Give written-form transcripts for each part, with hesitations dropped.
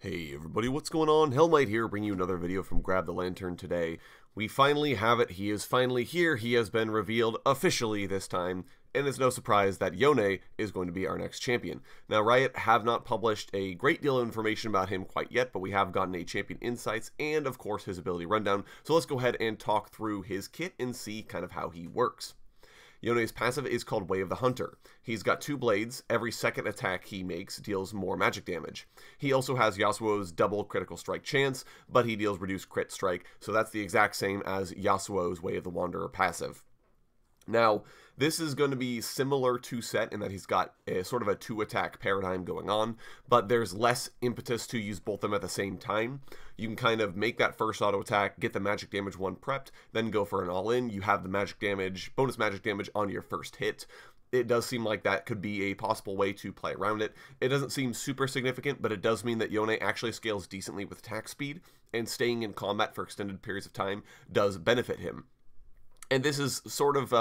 Hey everybody, what's going on? Hellknight here, bringing you another video from Grab the Lantern today. We finally have it, he is finally here, he has been revealed officially this time, and it's no surprise that Yone is going to be our next champion. Now Riot have not published a great deal of information about him quite yet, but we have gotten a champion insights and of course his ability rundown, so let's go ahead and talk through his kit and see kind of how he works. Yone's passive is called Way of the Hunter. He's got 2 blades. Every second attack he makes deals more magic damage. He also has Yasuo's double critical strike chance, but he deals reduced crit strike, so that's the exact same as Yasuo's Way of the Wanderer passive. Now, this is going to be similar to Set in that he's got a sort of a 2-attack paradigm going on, but there's less impetus to use both of them at the same time. You can kind of make that first auto attack, get the magic damage one prepped, then go for an all-in. You have the magic damage, bonus magic damage on your first hit. It does seem like that could be a possible way to play around it. It doesn't seem super significant, but it does mean that Yone actually scales decently with attack speed, and staying in combat for extended periods of time does benefit him. And this is sort of,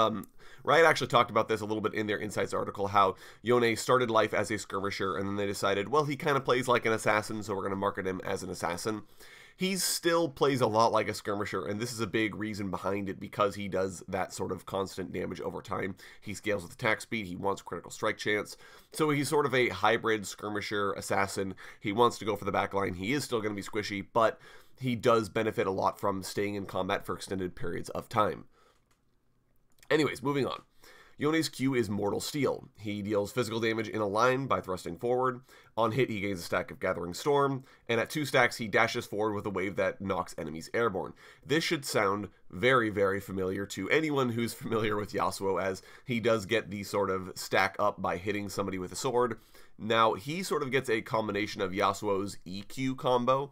Riot actually talked about this a little bit in their Insights article, how Yone started life as a skirmisher, and then they decided, well, he kind of plays like an assassin, so we're going to market him as an assassin. He still plays a lot like a skirmisher, and this is a big reason behind it, because he does that sort of constant damage over time. He scales with attack speed, he wants critical strike chance, so he's sort of a hybrid skirmisher assassin. He wants to go for the backline, he is still going to be squishy, but he does benefit a lot from staying in combat for extended periods of time. Anyways, moving on. Yone's Q is Mortal Steel. He deals physical damage in a line by thrusting forward. On hit, he gains a stack of Gathering Storm, and at 2 stacks, he dashes forward with a wave that knocks enemies airborne. This should sound very, very familiar to anyone who's familiar with Yasuo, as he does get the sort of stack up by hitting somebody with a sword. Now, he sort of gets a combination of Yasuo's EQ combo,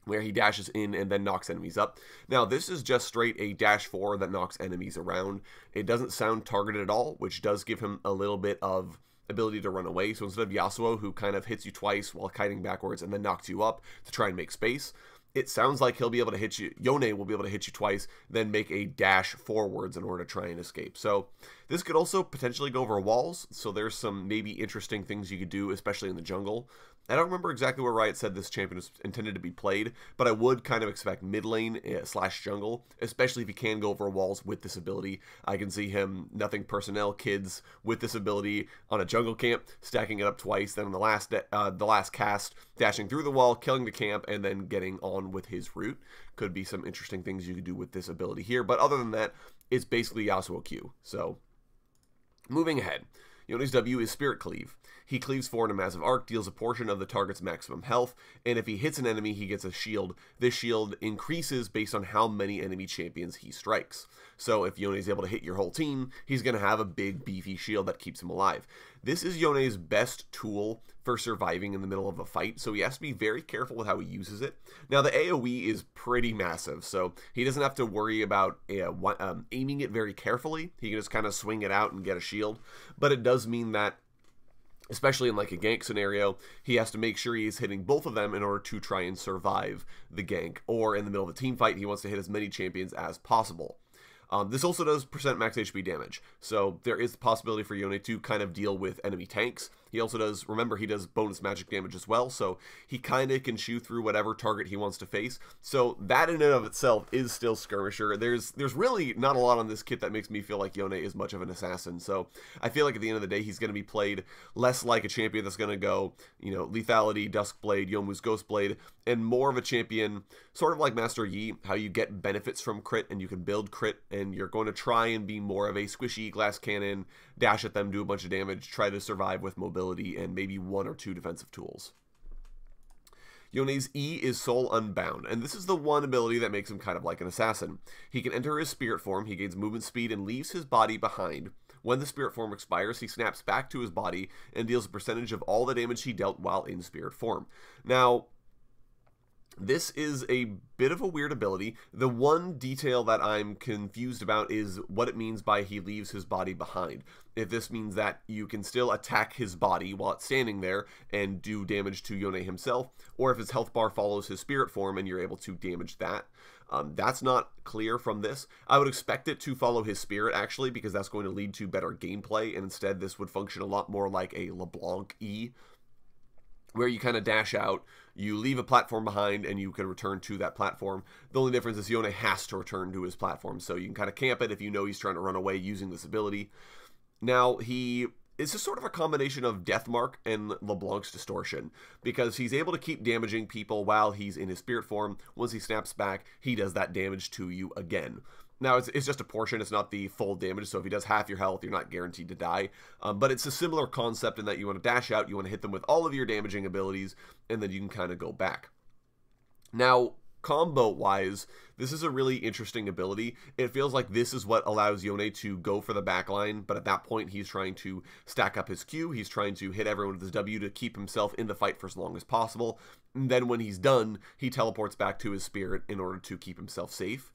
where he dashes in and then knocks enemies up. Now, this is just straight a dash forward that knocks enemies around. It doesn't sound targeted at all, which does give him a little bit of ability to run away. So instead of Yasuo, who kind of hits you twice while kiting backwards and then knocks you up to try and make space, it sounds like he'll be able to hit you, Yone will be able to hit you twice, then make a dash forwards in order to try and escape. So this could also potentially go over walls, so there's some maybe interesting things you could do, especially in the jungle. I don't remember exactly where Riot said this champion was intended to be played, but I would kind of expect mid lane slash jungle, especially if he can go over walls with this ability. I can see him nothing personnel kids with this ability on a jungle camp, stacking it up twice, then on the last cast, dashing through the wall, killing the camp, and then getting on with his route. Could be some interesting things you could do with this ability here, but other than that, it's basically Yasuo Q. So, moving ahead. Yone's W is Spirit Cleave. He cleaves forward a massive arc, deals a portion of the target's maximum health, and if he hits an enemy, he gets a shield. This shield increases based on how many enemy champions he strikes. So if Yone is able to hit your whole team, he's going to have a big beefy shield that keeps him alive. This is Yone's best tool for surviving in the middle of a fight, so he has to be very careful with how he uses it. Now, the AoE is pretty massive, so he doesn't have to worry about aiming it very carefully. He can just kind of swing it out and get a shield, but it does mean that, especially in like a gank scenario, he has to make sure he is hitting both of them in order to try and survive the gank, or in the middle of a team fight, he wants to hit as many champions as possible. This also does % max HP damage, so there is the possibility for Yone to kind of deal with enemy tanks. He also does, remember, he does bonus magic damage as well, so he kind of can shoot through whatever target he wants to face. So that in and of itself is still Skirmisher. There's really not a lot on this kit that makes me feel like Yone is much of an assassin, so I feel like at the end of the day he's going to be played less like a champion that's going to go, you know, Lethality, Duskblade, Yomu's Ghostblade, and more of a champion, sort of like Master Yi, how you get benefits from crit and you can build crit, and you're going to try and be more of a squishy glass cannon, dash at them, do a bunch of damage, try to survive with mobility and maybe 1 or 2 defensive tools. Yone's E is Soul Unbound, and this is the one ability that makes him kind of like an assassin. He can enter his spirit form, he gains movement speed, and leaves his body behind. When the spirit form expires, he snaps back to his body and deals a percentage of all the damage he dealt while in spirit form. Now, this is a bit of a weird ability. The one detail that I'm confused about is what it means by he leaves his body behind. If this means that you can still attack his body while it's standing there and do damage to Yone himself, or if his health bar follows his spirit form and you're able to damage that. That's not clear from this. I would expect it to follow his spirit, actually, because that's going to lead to better gameplay, and instead this would function a lot more like a LeBlanc E. where you kind of dash out, you leave a platform behind, and you can return to that platform. The only difference is Yone has to return to his platform, so you can kind of camp it if you know he's trying to run away using this ability. Now, it's just sort of a combination of Deathmark and LeBlanc's Distortion, because he's able to keep damaging people while he's in his spirit form. Once he snaps back, he does that damage to you again. Now, it's just a portion, it's not the full damage, so if he does half your health, you're not guaranteed to die. But it's a similar concept in that you want to dash out, you want to hit them with all of your damaging abilities, and then you can kind of go back. Now, combo-wise, this is a really interesting ability. It feels like this is what allows Yone to go for the backline, but at that point, he's trying to stack up his Q, he's trying to hit everyone with his W to keep himself in the fight for as long as possible. And then when he's done, he teleports back to his spirit in order to keep himself safe.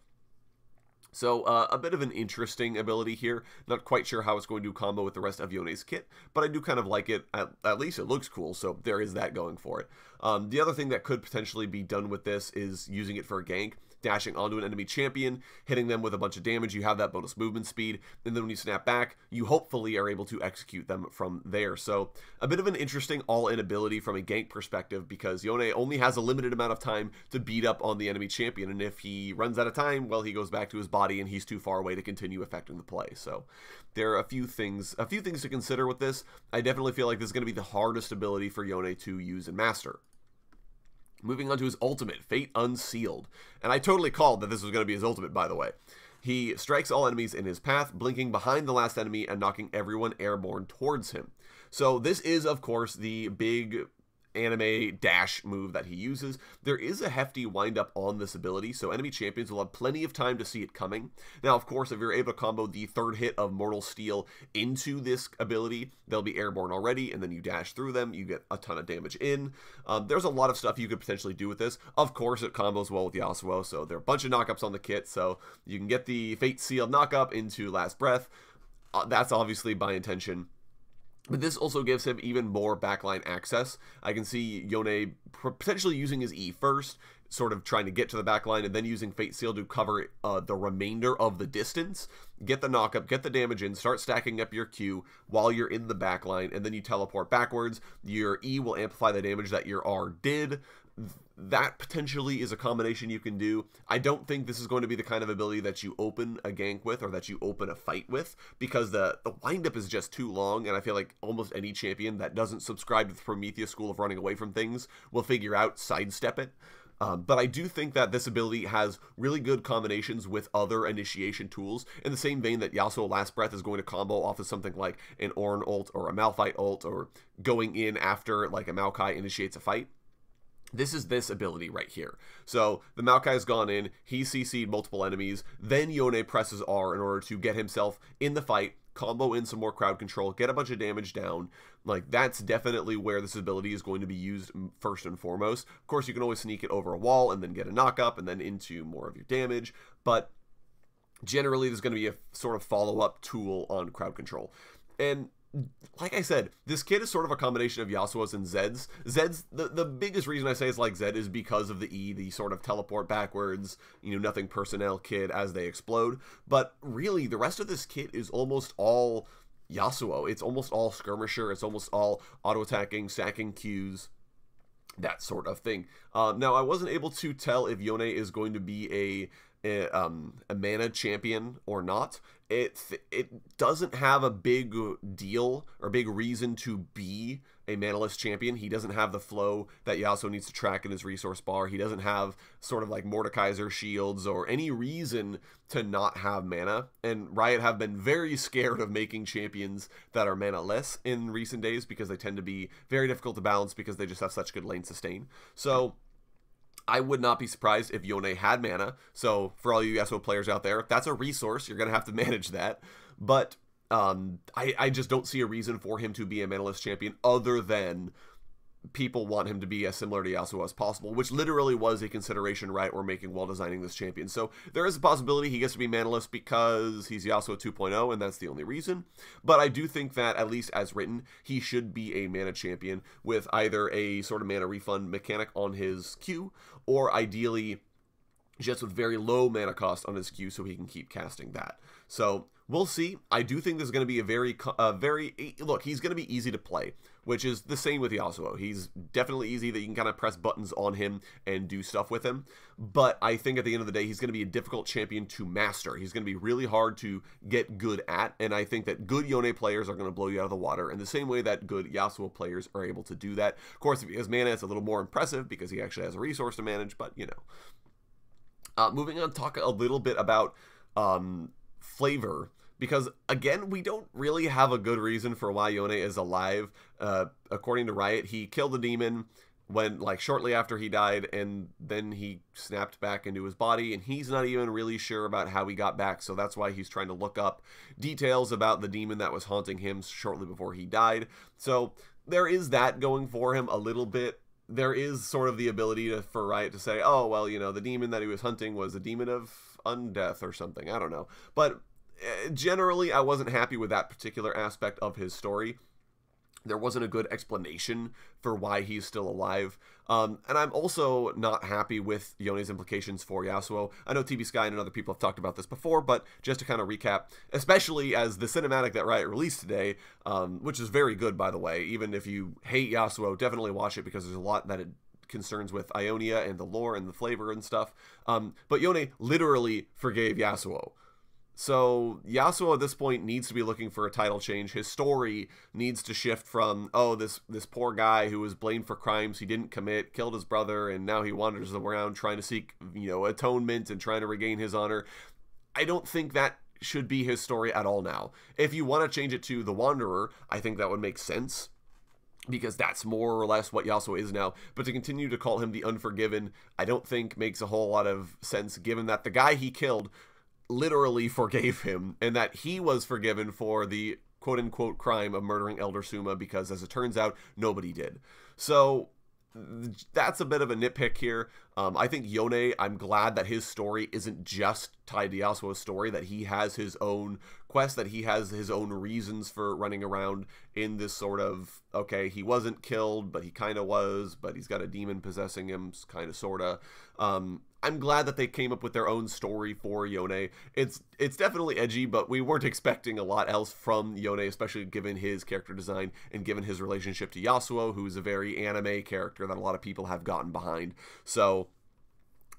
So, a bit of an interesting ability here. Not quite sure how it's going to combo with the rest of Yone's kit, but I do kind of like it. At least it looks cool, so there is that going for it. The other thing that could potentially be done with this is using it for a gank, dashing onto an enemy champion, hitting them with a bunch of damage. You have that bonus movement speed, and then when you snap back, you hopefully are able to execute them from there. So, a bit of an interesting all-in ability from a gank perspective, because Yone only has a limited amount of time to beat up on the enemy champion, and if he runs out of time, well, he goes back to his body and he's too far away to continue affecting the play. So there are a few things to consider with this. I definitely feel like this is going to be the hardest ability for Yone to use and master. Moving on to his ultimate, Fate Unsealed. And I totally called that this was going to be his ultimate, by the way. He strikes all enemies in his path, blinking behind the last enemy and knocking everyone airborne towards him. So this is, of course, the big anime dash move that he uses. There is a hefty windup on this ability, so enemy champions will have plenty of time to see it coming. Now, of course, if you're able to combo the third hit of Mortal Steel into this ability, they'll be airborne already, and then you dash through them, you get a ton of damage in. There's a lot of stuff you could potentially do with this. Of course, it combos well with Yasuo, so there are a bunch of knockups on the kit, so you can get the Fate Sealed knockup into Last Breath. That's obviously by intention. But this also gives him even more backline access. I can see Yone potentially using his E first, sort of trying to get to the backline, and then using Fate Seal to cover the remainder of the distance. Get the knockup, get the damage in, start stacking up your Q while you're in the backline, and then you teleport backwards. Your E will amplify the damage that your R did. That potentially is a combination you can do. I don't think this is going to be the kind of ability that you open a gank with or that you open a fight with, because the windup is just too long, and I feel like almost any champion that doesn't subscribe to the Prometheus school of running away from things will figure out sidestep it. But I do think that this ability has really good combinations with other initiation tools, in the same vein that Yasuo Last Breath is going to combo off of something like an Ornn ult or a Malphite ult, or going in after like a Maokai initiates a fight. This is this ability right here. So the Maokai has gone in, he's CC'd multiple enemies, then Yone presses R in order to get himself in the fight, combo in some more crowd control, get a bunch of damage down. Like, that's definitely where this ability is going to be used first and foremost. Of course, you can always sneak it over a wall and then get a knock-up and then into more of your damage, but generally there's going to be a sort of follow-up tool on crowd control. And like I said, this kit is sort of a combination of Yasuo's and Zed's. The biggest reason I say it's like Zed is because of the E, the sort of teleport backwards, nothing personnel kit as they explode. But really, the rest of this kit is almost all Yasuo. It's almost all skirmisher. It's almost all auto-attacking, stacking Qs, that sort of thing. Now, I wasn't able to tell if Yone is going to be a mana champion or not. It doesn't have a big deal or big reason to be a manaless champion. He doesn't have the flow that Yasuo needs to track in his resource bar. He doesn't have sort of like Mordekaiser shields or any reason to not have mana. And Riot have been very scared of making champions that are mana-less in recent days, because they tend to be very difficult to balance because they just have such good lane sustain. So I would not be surprised if Yone had mana. So for all you Yasuo players out there, that's a resource. You're going to have to manage that. But I just don't see a reason for him to be a manaless champion other than people want him to be as similar to Yasuo as possible, which literally was a consideration Riot were making while designing this champion. So there is a possibility he gets to be manaless because he's Yasuo 2.0, and that's the only reason. But I do think that, at least as written, he should be a mana champion with either a sort of mana refund mechanic on his Q, or ideally just with very low mana cost on his Q so he can keep casting that. So We'll see. I do think this is going to be a look, he's going to be easy to play, which is the same with Yasuo. He's definitely easy that you can kind of press buttons on him and do stuff with him. But I think at the end of the day, he's going to be a difficult champion to master. He's going to be really hard to get good at. And I think that good Yone players are going to blow you out of the water in the same way that good Yasuo players are able to do that. Of course, if he has mana, it's a little more impressive because he actually has a resource to manage, but you know. Moving on, talk a little bit about flavor, because again, we don't really have a good reason for why Yone is alive. According to Riot, he killed the demon when, like, shortly after he died, and then he snapped back into his body, and he's not even really sure about how he got back, so that's why he's trying to look up details about the demon that was haunting him shortly before he died. So there is that going for him a little bit. There is sort of the ability for Riot to say, oh, well, you know, the demon that he was hunting was a demon of undeath or something. I don't know. But generally, I wasn't happy with that particular aspect of his story. There wasn't a good explanation for why he's still alive. And I'm also not happy with Yone's implications for Yasuo. I know TB Sky and other people have talked about this before, but just to kind of recap, especially as the cinematic that Riot released today, which is very good, by the way. Even if you hate Yasuo, definitely watch it because there's a lot that it concerns with Ionia and the lore and the flavor and stuff. But Yone literally forgave Yasuo. So Yasuo at this point needs to be looking for a title change. His story needs to shift from, oh, this poor guy who was blamed for crimes he didn't commit, killed his brother, and now he wanders around trying to seek, you know, atonement and trying to regain his honor. I don't think that should be his story at all now. If you want to change it to the Wanderer, I think that would make sense, because that's more or less what Yasuo is now. But to continue to call him the Unforgiven, I don't think makes a whole lot of sense, given that the guy he killed literally forgave him, and that he was forgiven for the quote-unquote crime of murdering Elder Suma, because as it turns out, nobody did. So that's a bit of a nitpick here. I think Yone, I'm glad that his story isn't just tied to Yasuo's story, that he has his own quest, that he has his own reasons for running around in this sort of, okay, he wasn't killed, but he kind of was, but he's got a demon possessing him, kind of, sort of. I'm glad that they came up with their own story for Yone. It's definitely edgy, but we weren't expecting a lot else from Yone, especially given his character design and given his relationship to Yasuo, who's a very anime character that a lot of people have gotten behind. So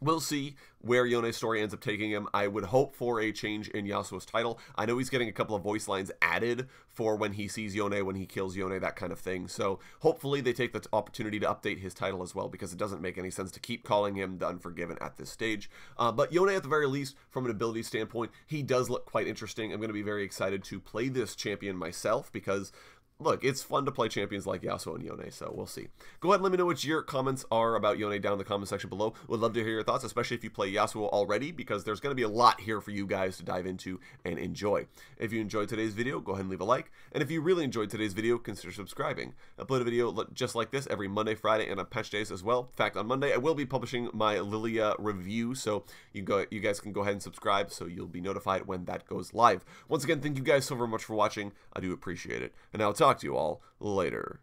we'll see where Yone's story ends up taking him. I would hope for a change in Yasuo's title. I know he's getting a couple of voice lines added for when he sees Yone, when he kills Yone, that kind of thing. So hopefully they take the opportunity to update his title as well, because it doesn't make any sense to keep calling him the Unforgiven at this stage. But Yone, at the very least, from an ability standpoint, he does look quite interesting. I'm going to be very excited to play this champion myself, because look, it's fun to play champions like Yasuo and Yone, so we'll see. Go ahead and let me know what your comments are about Yone down in the comment section below. Would love to hear your thoughts, especially if you play Yasuo already, because there's going to be a lot here for you guys to dive into and enjoy. If you enjoyed today's video, go ahead and leave a like. And if you really enjoyed today's video, consider subscribing. I upload a video just like this every Monday, Friday, and on patch days as well. In fact, on Monday, I will be publishing my Lilia review, so you guys can go ahead and subscribe so you'll be notified when that goes live. Once again, thank you guys so very much for watching. I do appreciate it. And now talk to you all later.